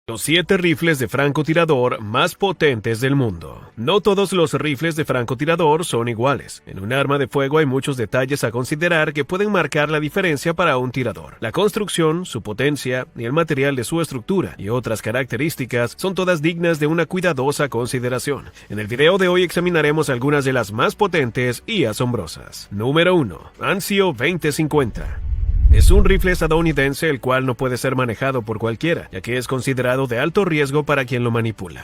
Los 7 rifles de francotirador más potentes del mundo. No todos los rifles de francotirador son iguales. En un arma de fuego hay muchos detalles a considerar que pueden marcar la diferencia para un tirador. La construcción, su potencia y el material de su estructura y otras características son todas dignas de una cuidadosa consideración. En el video de hoy examinaremos algunas de las más potentes y asombrosas. Número 1. Anzio 2050. Es un rifle estadounidense el cual no puede ser manejado por cualquiera, ya que es considerado de alto riesgo para quien lo manipula.